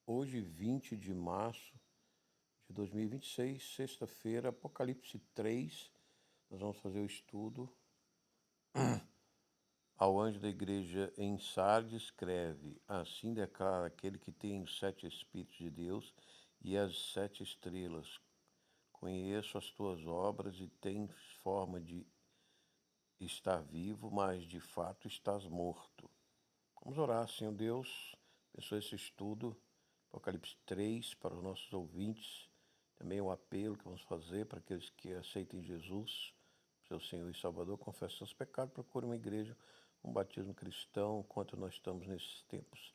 Hoje, 20 de março de 2026, sexta-feira, Apocalipse 3, nós vamos fazer o estudo. Ao anjo da igreja em Sardes escreve: assim declara aquele que tem os 7 Espíritos de Deus e as 7 estrelas. Conheço as tuas obras e tens forma de estar vivo, mas de fato estás morto. Vamos orar, Senhor Deus, abençoe esse estudo, Apocalipse 3, para os nossos ouvintes. Também o apelo que vamos fazer para aqueles que aceitem Jesus, seu Senhor e Salvador, confessem seus pecados, procurem uma igreja, um batismo cristão, enquanto nós estamos nesses tempos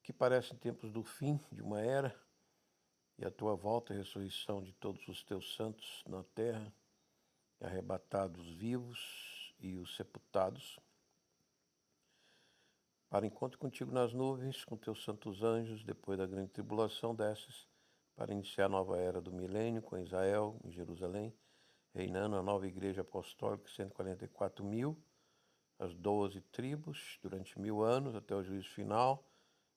que parecem tempos do fim de uma era, e a tua volta e a ressurreição de todos os teus santos na terra, arrebatados vivos e os sepultados, para encontro contigo nas nuvens, com teus santos anjos, depois da grande tribulação desses, para iniciar a nova era do milênio com Israel, em Jerusalém, reinando a nova igreja apostólica, 144 mil, as 12 tribos, durante 1000 anos, até o juízo final,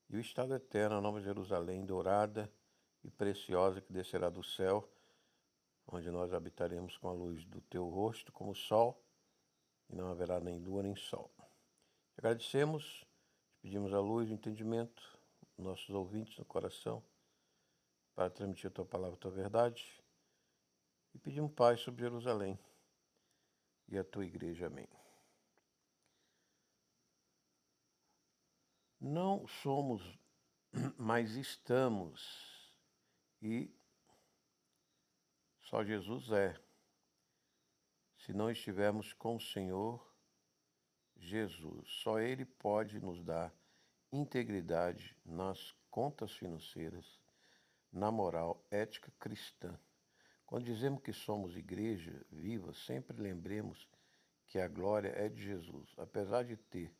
e o estado eterno, a nova Jerusalém, dourada e preciosa, que descerá do céu, onde nós habitaremos com a luz do teu rosto, como o sol, e não haverá nem lua nem sol. Te agradecemos. Pedimos a luz e o entendimento, nossos ouvintes no coração, para transmitir a tua palavra, a tua verdade. E pedimos paz sobre Jerusalém e a tua igreja. Amém. Não somos, mas estamos. E só Jesus é. Se não estivermos com o Senhor Jesus, só Ele pode nos dar integridade nas contas financeiras, na moral ética cristã. Quando dizemos que somos igreja viva, sempre lembremos que a glória é de Jesus. Apesar de ter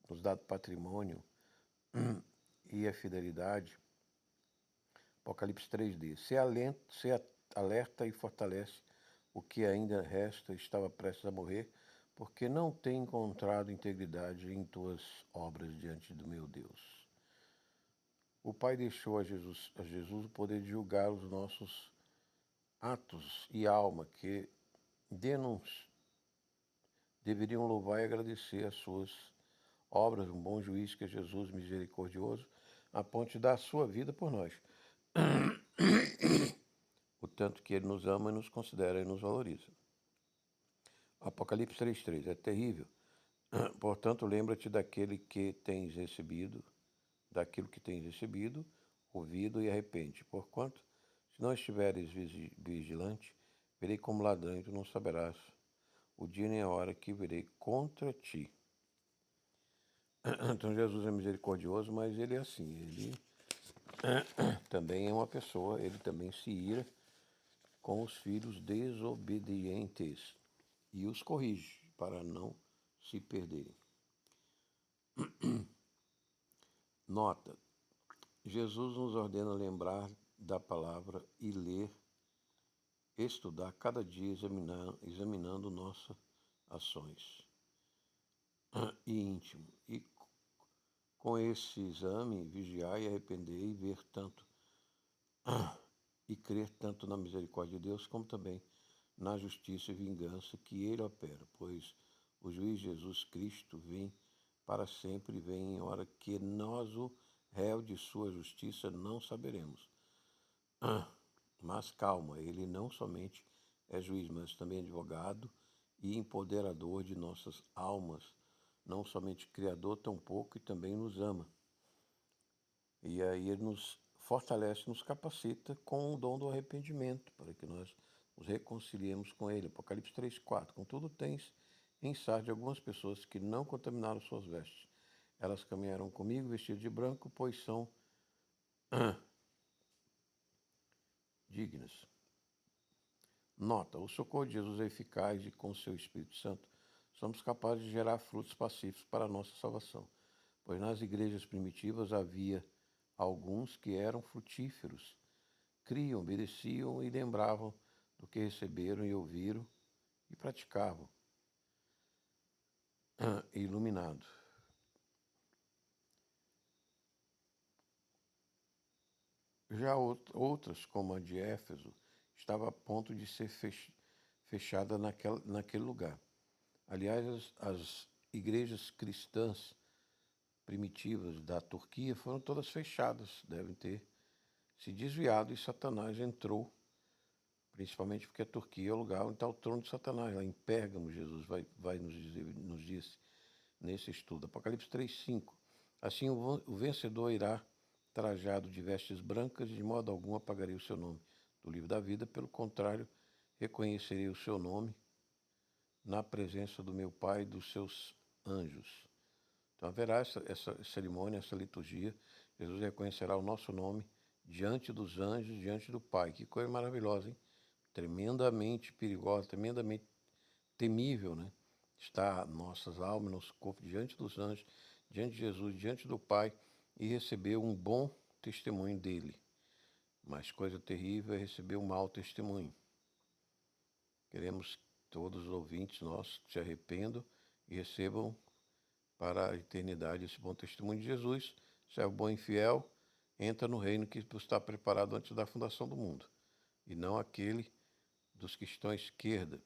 nos dado patrimônio e a fidelidade, Apocalipse 3 diz: se alerta e fortalece o que ainda resta, estava prestes a morrer, porque não tem encontrado integridade em tuas obras diante do meu Deus. O Pai deixou a Jesus o poder de julgar os nossos atos e alma, que deveriam louvar e agradecer as suas obras, um bom juiz que é Jesus misericordioso, a ponto de dar a sua vida por nós. O tanto que ele nos ama e nos considera e nos valoriza. Apocalipse 3:3 é terrível. Portanto, lembra-te daquilo que tens recebido, ouvido e arrepende. Porquanto, se não estiveres vigilante, verei como ladrão e tu não saberás o dia nem a hora que virei contra ti. Então Jesus é misericordioso, mas ele é assim, ele também é uma pessoa, ele também se ira com os filhos desobedientes e os corrige para não se perderem. Nota: Jesus nos ordena lembrar da palavra e ler, estudar cada dia examinando nossas ações e íntimo. E com esse exame, vigiar e arrepender e ver tanto e crer tanto na misericórdia de Deus como também na justiça e vingança que ele opera, pois o juiz Jesus Cristo vem para sempre e vem em hora que nós, o réu de sua justiça, não saberemos. Mas calma, ele não somente é juiz, mas também advogado e empoderador de nossas almas, não somente criador, tampouco, e também nos ama. E aí ele nos fortalece, nos capacita com o dom do arrependimento, para que nós nos reconciliemos com ele. Apocalipse 3:4. Contudo, tens em Sardes algumas pessoas que não contaminaram suas vestes. Elas caminharam comigo vestidas de branco, pois são dignas. Nota: o socorro de Jesus é eficaz e com seu Espírito Santo somos capazes de gerar frutos pacíficos para a nossa salvação. Pois nas igrejas primitivas havia alguns que eram frutíferos, criam, obedeciam e lembravam do que receberam e ouviram e praticavam. Iluminado. Já outras, como a de Éfeso, estava a ponto de ser fechada naquele lugar. Aliás, as igrejas cristãs primitivas da Turquia foram todas fechadas, devem ter se desviado e Satanás entrou, principalmente porque a Turquia é o lugar onde está o trono de Satanás. Lá em Pérgamo, Jesus vai nos disse nesse estudo. Apocalipse 3:5. Assim o vencedor irá trajado de vestes brancas, de modo algum apagarei o seu nome do livro da vida, pelo contrário, reconhecerei o seu nome na presença do meu Pai e dos seus anjos. Então haverá essa cerimônia, essa liturgia. Jesus reconhecerá o nosso nome diante dos anjos, diante do Pai. Que coisa maravilhosa, hein? Tremendamente perigosa, tremendamente temível, né? Está nossas almas, nosso corpo diante dos anjos, diante de Jesus, diante do Pai e receber um bom testemunho dele. Mas coisa terrível é receber um mau testemunho. Queremos que todos os ouvintes nossos se arrependam e recebam para a eternidade esse bom testemunho de Jesus. Servo bom e fiel, entra no reino que está preparado antes da fundação do mundo, e não aquele dos que estão à esquerda.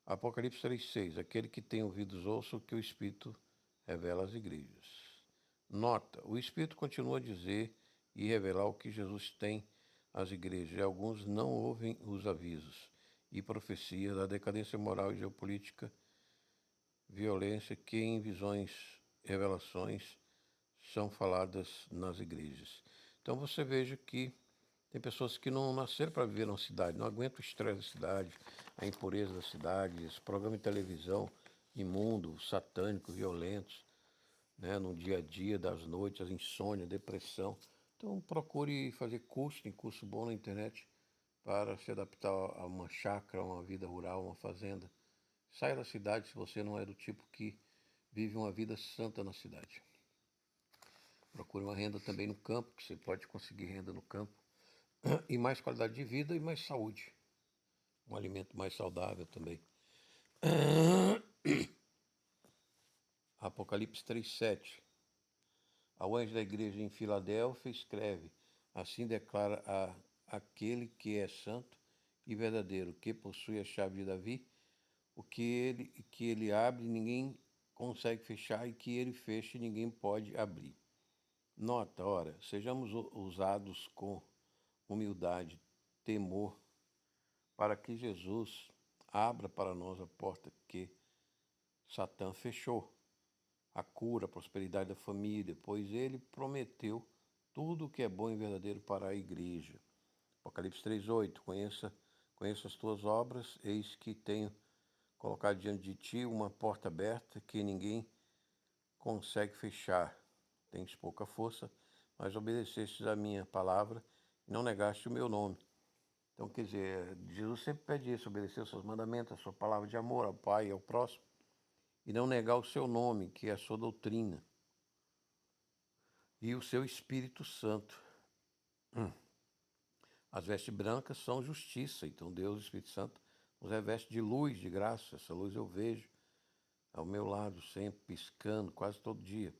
Apocalipse 3:6. Aquele que tem ouvidos ouça o que o Espírito revela às igrejas. Nota, o Espírito continua a dizer e revelar o que Jesus tem às igrejas, e alguns não ouvem os avisos e profecias da decadência moral e geopolítica, violência que em visões e revelações são faladas nas igrejas. Então você veja que tem pessoas que não nasceram para viver numa cidade, não aguentam o estresse da cidade, a impureza da cidade, esse programa de televisão imundo, satânico, violentos, né, no dia a dia, das noites, as insônia, depressão. Então procure fazer tem curso bom na internet para se adaptar a uma chácara, a uma vida rural, uma fazenda. Saia da cidade se você não é do tipo que vive uma vida santa na cidade. Procure uma renda também no campo, que você pode conseguir renda no campo. E mais qualidade de vida e mais saúde. Um alimento mais saudável também. Apocalipse 3:7. Ao anjo da igreja em Filadélfia escreve: assim declara aquele que é santo e verdadeiro, que possui a chave de Davi, o que ele abre ninguém consegue fechar, e que ele fecha ninguém pode abrir. Nota, ora, sejamos usados com humildade, temor, para que Jesus abra para nós a porta que Satã fechou, a cura, a prosperidade da família, pois ele prometeu tudo o que é bom e verdadeiro para a igreja. Apocalipse 3:8. Conheça as tuas obras, eis que tenho colocado diante de ti uma porta aberta que ninguém consegue fechar. Tens pouca força, mas obedecestes a minha palavra e não negaste o meu nome. Então, quer dizer, Jesus sempre pede isso, obedecer os seus mandamentos, a sua palavra de amor ao Pai e ao próximo, e não negar o seu nome, que é a sua doutrina, e o seu Espírito Santo. As vestes brancas são justiça, então Deus, o Espírito Santo, nos reveste de luz, de graça. Essa luz eu vejo ao meu lado, sempre piscando, quase todo dia.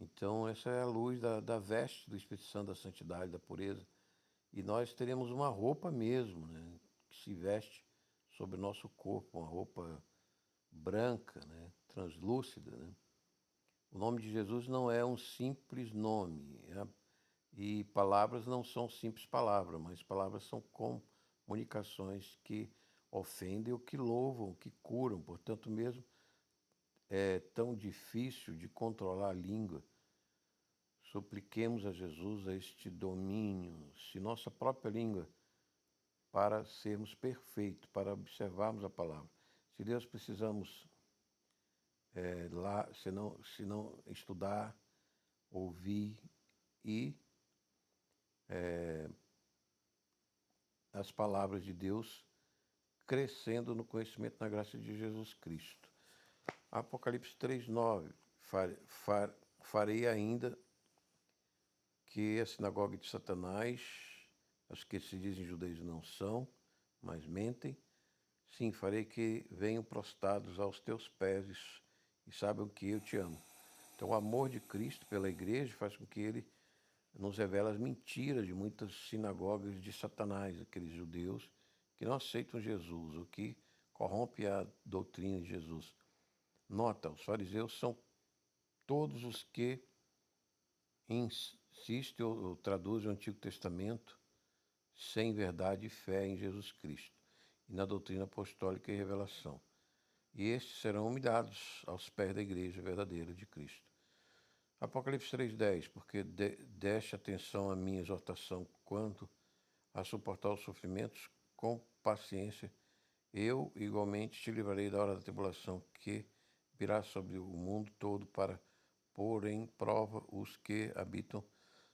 Então, essa é a luz da veste do Espírito Santo, da santidade, da pureza. E nós teremos uma roupa mesmo, né, que se veste sobre o nosso corpo, uma roupa branca, né, translúcida. Né? O nome de Jesus não é um simples nome, e palavras não são simples palavras, mas palavras são comunicações que ofendem ou que louvam, que curam. Portanto, mesmo é tão difícil de controlar a língua, supliquemos a Jesus este domínio, se nossa própria língua, para sermos perfeitos, para observarmos a palavra. Se Deus precisamos lá, se não estudar, ouvir e as palavras de Deus, crescendo no conhecimento na graça de Jesus Cristo. Apocalipse 3:9. Farei ainda que a sinagoga de Satanás, os que se dizem judeus não são, mas mentem. Sim, farei que venham prostrados aos teus pés e saibam que eu te amo. Então, o amor de Cristo pela igreja faz com que ele nos revela as mentiras de muitas sinagogas de Satanás, aqueles judeus que não aceitam Jesus, o que corrompe a doutrina de Jesus. Nota, os fariseus são todos os que insistem ou traduzem o Antigo Testamento sem verdade e fé em Jesus Cristo e na doutrina apostólica e revelação. E estes serão humilhados aos pés da igreja verdadeira de Cristo. Apocalipse 3,10, porque deste atenção à minha exortação quanto a suportar os sofrimentos com paciência, eu igualmente te livrarei da hora da tribulação que virá sobre o mundo todo para pôr em prova os que habitam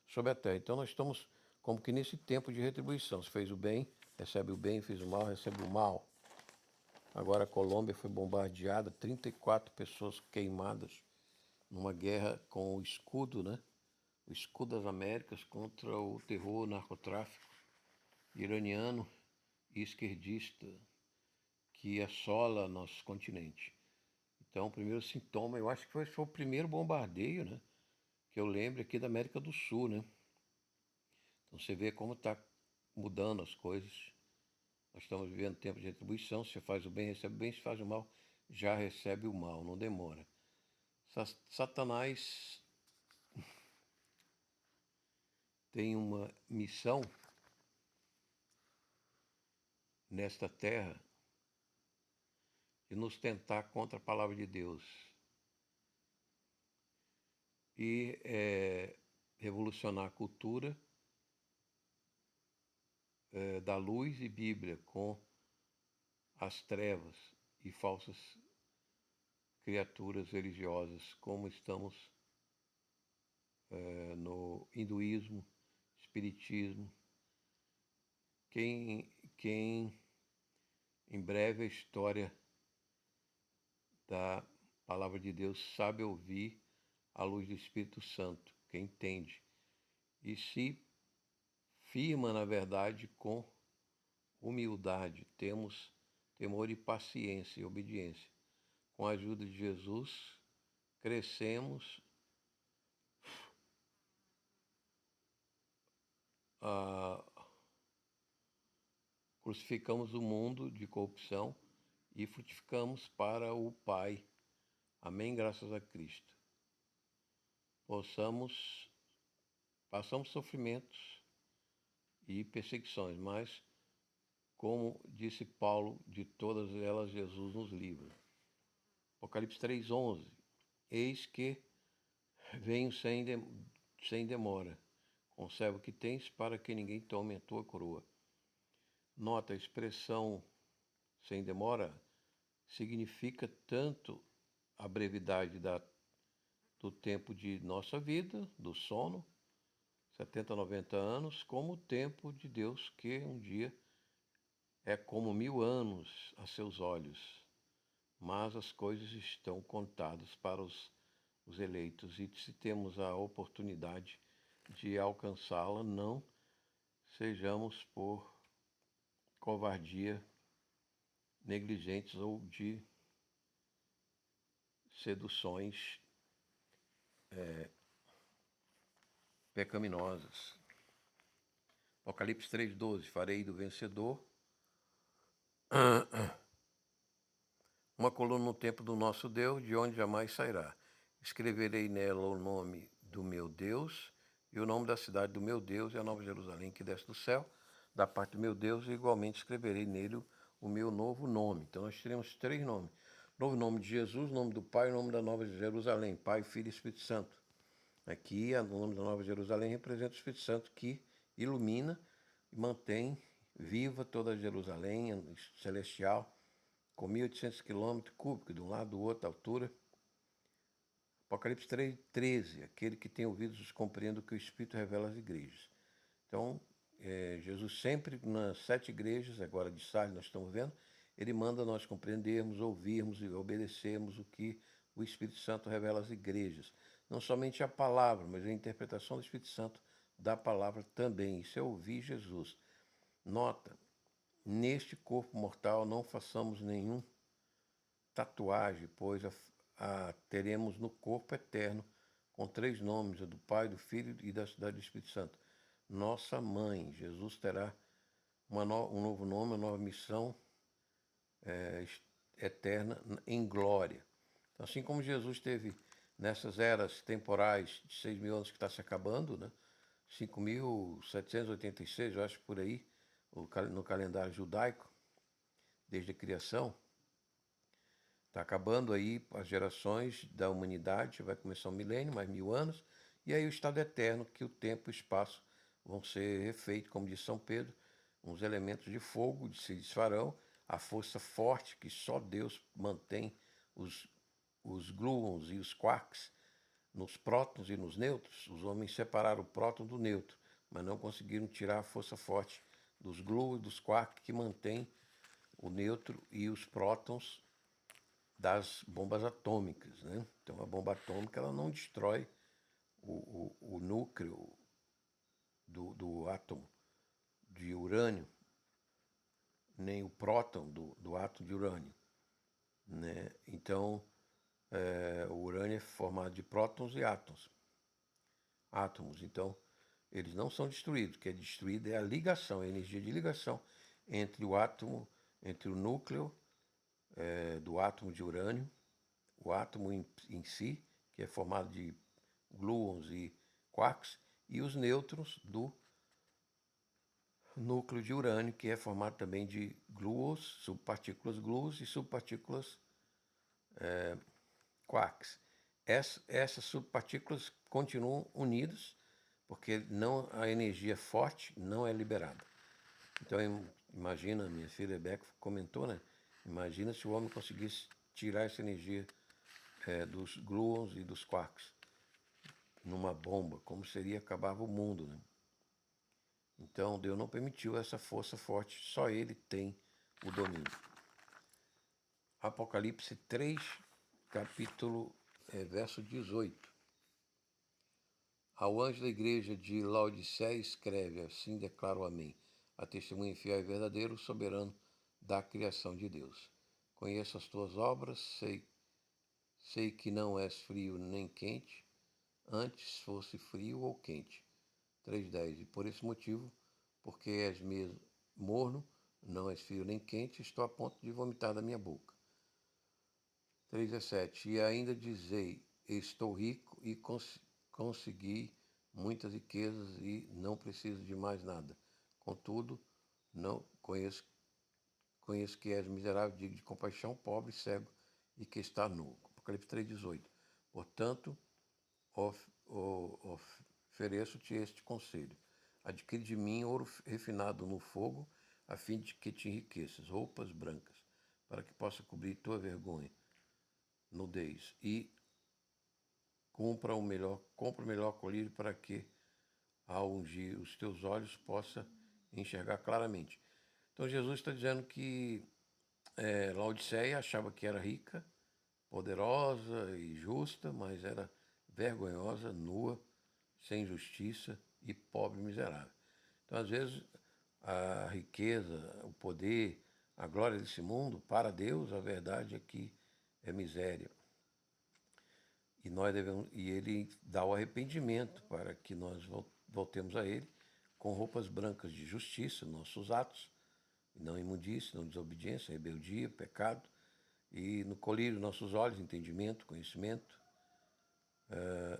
sobre a terra. Então nós estamos como que nesse tempo de retribuição. Se fez o bem, recebe o bem, fez o mal, recebe o mal. Agora a Colômbia foi bombardeada, 34 pessoas queimadas numa guerra com o escudo, né? O escudo das Américas contra o terror, narcotráfico iraniano e esquerdista que assola nosso continente. Então, o primeiro sintoma, eu acho que foi o primeiro bombardeio, né? Que eu lembro aqui da América do Sul, né? Então você vê como está mudando as coisas. Nós estamos vivendo tempo de retribuição. Se faz o bem, recebe o bem. Se faz o mal, já recebe o mal. Não demora. Satanás tem uma missão nesta terra de nos tentar contra a palavra de Deus e revolucionar a cultura da luz e Bíblia com as trevas e falsas criaturas religiosas, como estamos no hinduísmo, espiritismo. Quem em breve a história da palavra de Deus sabe ouvir a luz do Espírito Santo, quem entende, e se firma na verdade com humildade, temos temor e paciência e obediência. Com a ajuda de Jesus, crescemos crucificamos o mundo de corrupção e frutificamos para o Pai. Amém, graças a Cristo. Passamos sofrimentos e perseguições, mas, como disse Paulo, de todas elas Jesus nos livra. Apocalipse 3,11. Eis que venho sem demora. Conserva o que tens para que ninguém tome a tua coroa. Nota, a expressão sem demora significa tanto a brevidade do tempo de nossa vida, do sono, 70, 90 anos, como o tempo de Deus, que um dia é como 1000 anos a seus olhos. Mas as coisas estão contadas para os eleitos, e se temos a oportunidade de alcançá-la, não sejamos por covardia, negligentes ou de seduções pecaminosas. Apocalipse 3,12. Farei do vencedor uma coluna no templo do nosso Deus, de onde jamais sairá. Escreverei nela o nome do meu Deus e o nome da cidade do meu Deus e a Nova Jerusalém que desce do céu, da parte do meu Deus, e igualmente escreverei nele o meu novo nome. Então nós teremos 3 nomes. Novo nome de Jesus, nome do Pai e nome da Nova Jerusalém, Pai, Filho e Espírito Santo. Aqui, o nome da Nova Jerusalém representa o Espírito Santo que ilumina e mantém viva toda Jerusalém celestial, com 1.800 quilômetros cúbicos, de um lado do outro, a altura. Apocalipse 3,13, aquele que tem ouvidos compreenda o que o Espírito revela às igrejas. Então, Jesus sempre, nas 7 igrejas, agora de Sardes nós estamos vendo, ele manda nós compreendermos, ouvirmos e obedecermos o que o Espírito Santo revela às igrejas. Não somente a palavra, mas a interpretação do Espírito Santo da palavra também. Isso é ouvir Jesus. Nota, neste corpo mortal não façamos nenhum tatuagem, pois teremos no corpo eterno com 3 nomes, a do Pai, do Filho e da cidade do Espírito Santo. Nossa mãe, Jesus terá um novo nome, uma nova missão eterna em glória. Então, assim como Jesus teve nessas eras temporais de 6.000 anos que está se acabando, né? 5.786, eu acho por aí, no calendário judaico, desde a criação, está acabando aí as gerações da humanidade, vai começar um milênio, mais 1.000 anos, e aí o estado eterno, que o tempo e o espaço vão ser refeitos, como diz São Pedro, uns elementos de fogo se desfarão, a força forte que só Deus mantém os gluons e os quarks nos prótons e nos nêutrons. Os homens separaram o próton do nêutron, mas não conseguiram tirar a força forte dos gluons e dos quarks que mantém o nêutron e os prótons das bombas atômicas, né? Então a bomba atômica ela não destrói o núcleo do átomo de urânio, nem o próton do átomo de urânio, né? Então o urânio é formado de prótons e átomos. Então eles não são destruídos. O que é destruído é a ligação, a energia de ligação entre o átomo, entre o núcleo do átomo de urânio, o átomo em si, que é formado de gluons e quarks, e os nêutrons do núcleo de urânio, que é formado também de gluons, gluons e subpartículas quarks. Essas subpartículas continuam unidas, porque não, a energia forte não é liberada. Então, imagina, minha filha Beck comentou, né? Imagina se o homem conseguisse tirar essa energia dos gluons e dos quarks numa bomba, como seria, acabava o mundo, né? Então, Deus não permitiu essa força forte, só Ele tem o domínio. Apocalipse 3, capítulo, verso 18. Ao anjo da igreja de Laodiceia escreve, assim declara o Amém, a testemunha fiel e verdadeiro, soberano da criação de Deus. Conheço as tuas obras, sei que não és frio nem quente, antes fosse frio ou quente. 3:10. E por esse motivo, porque és mesmo morno, não és frio nem quente, estou a ponto de vomitar da minha boca. 3:17. E ainda dizei, estou rico e consegui muitas riquezas e não preciso de mais nada. Contudo, não conheço que és miserável, digno de compaixão, pobre, cego e que está nu. Apocalipse 3:18. Portanto, ofereço-te este conselho. Adquire de mim ouro refinado no fogo, a fim de que te enriqueças, roupas brancas, para que possa cobrir tua vergonha, nudez, e compra o melhor colírio para que, ao ungir os teus olhos, possa enxergar claramente. Então Jesus está dizendo que Laodiceia achava que era rica, poderosa e justa, mas era vergonhosa, nua, sem justiça e pobre e miserável. Então, às vezes, a riqueza, o poder, a glória desse mundo, para Deus, a verdade é que é miséria. E Ele dá o arrependimento para que nós voltemos a Ele com roupas brancas de justiça, nossos atos, não imundície, não desobediência, rebeldia, pecado, e no colírio nossos olhos, entendimento, conhecimento,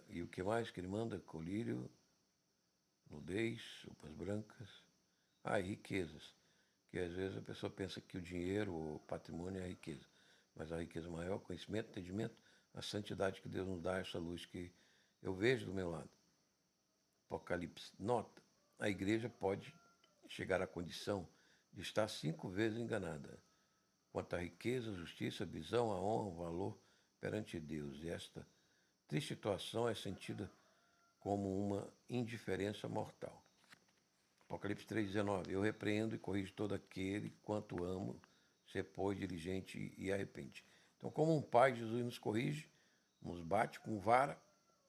e o que mais que Ele manda? Colírio, nudez, roupas brancas, e riquezas, que às vezes a pessoa pensa que o dinheiro, o patrimônio é a riqueza, mas a riqueza maior é o conhecimento, entendimento, a santidade que Deus nos dá, essa luz que eu vejo do meu lado. Apocalipse. Nota, a igreja pode chegar à condição de estar 5 vezes enganada quanto à riqueza, justiça, visão, a honra, o valor perante Deus. E esta triste situação é sentida como uma indiferença mortal. Apocalipse 3,19. Eu repreendo e corrijo todo aquele quanto amo, ser pois diligente e arrepende. Então, como um pai, Jesus nos corrige, nos bate com vara,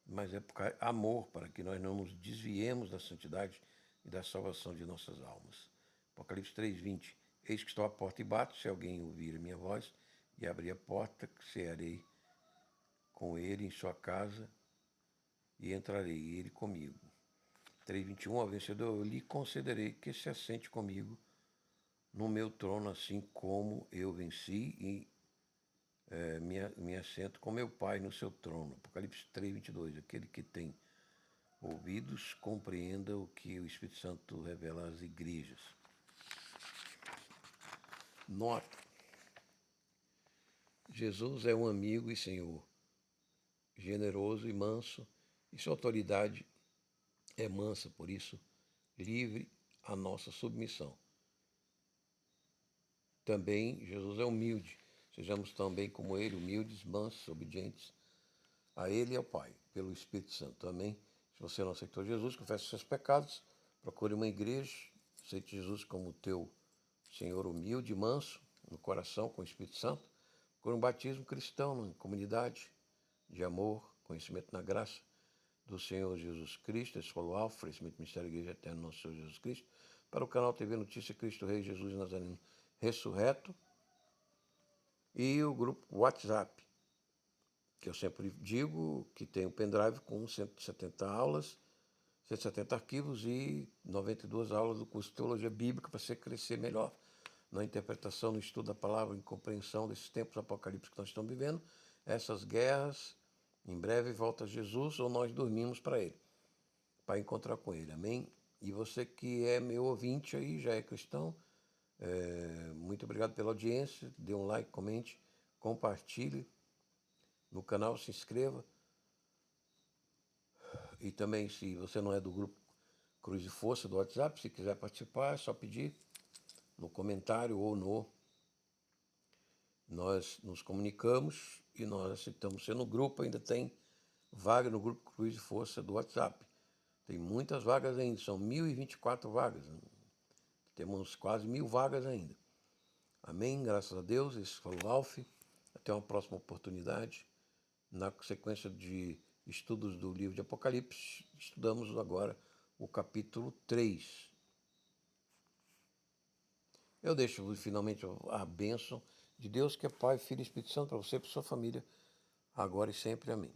mas é por amor, para que nós não nos desviemos da santidade e da salvação de nossas almas. Apocalipse 3:20. Eis que estou à porta e bato, se alguém ouvir a minha voz e abrir a porta, cearei com ele em sua casa e entrarei, e ele comigo. 3:21, ao vencedor eu lhe concederei que se assente comigo no meu trono, assim como eu venci e me assento com meu Pai no seu trono. Apocalipse 3:22, aquele que tem ouvidos, compreenda o que o Espírito Santo revela às igrejas. Nota: Jesus é um amigo e Senhor, generoso e manso, e sua autoridade é mansa, por isso, livre a nossa submissão. Também Jesus é humilde, sejamos também como ele, humildes, mansos, obedientes a ele e ao Pai, pelo Espírito Santo. Amém? Se você não aceitou Jesus, confesse os seus pecados, procure uma igreja, aceite Jesus como teu Senhor humilde e manso, no coração, com o Espírito Santo, procure um batismo cristão, na comunidade de amor, conhecimento na graça do Senhor Jesus Cristo. Esse foi o Alfa, oferecimento do Ministério da Igreja Eterna do nosso Senhor Jesus Cristo, para o canal TV Notícia Cristo Rei Jesus Nazareno Ressurreto, e o grupo WhatsApp, que eu sempre digo que tem um pendrive com 170 aulas, 170 arquivos e 92 aulas do curso de Teologia Bíblica para você crescer melhor na interpretação, no estudo da palavra, em compreensão desses tempos apocalípticos que nós estamos vivendo, essas guerras. Em breve volta Jesus ou nós dormimos para ele, para encontrar com ele. Amém? E você que é meu ouvinte aí, já é cristão, muito obrigado pela audiência. Dê um like, comente, compartilhe no canal, se inscreva. E também, se você não é do grupo Cruz e Força do WhatsApp, se quiser participar, é só pedir no comentário ou no. Nós nos comunicamos e nós aceitamos ser no grupo. Ainda tem vaga no grupo Cruz e Força do WhatsApp. Tem muitas vagas ainda, são 1.024 vagas. Temos quase 1.000 vagas ainda. Amém? Graças a Deus. Esse foi o Alf. Até uma próxima oportunidade. Na sequência de estudos do livro de Apocalipse, estudamos agora o capítulo 3. Eu deixo finalmente a bênção de Deus, que é Pai, Filho e Espírito Santo, para você e para sua família, agora e sempre. Amém.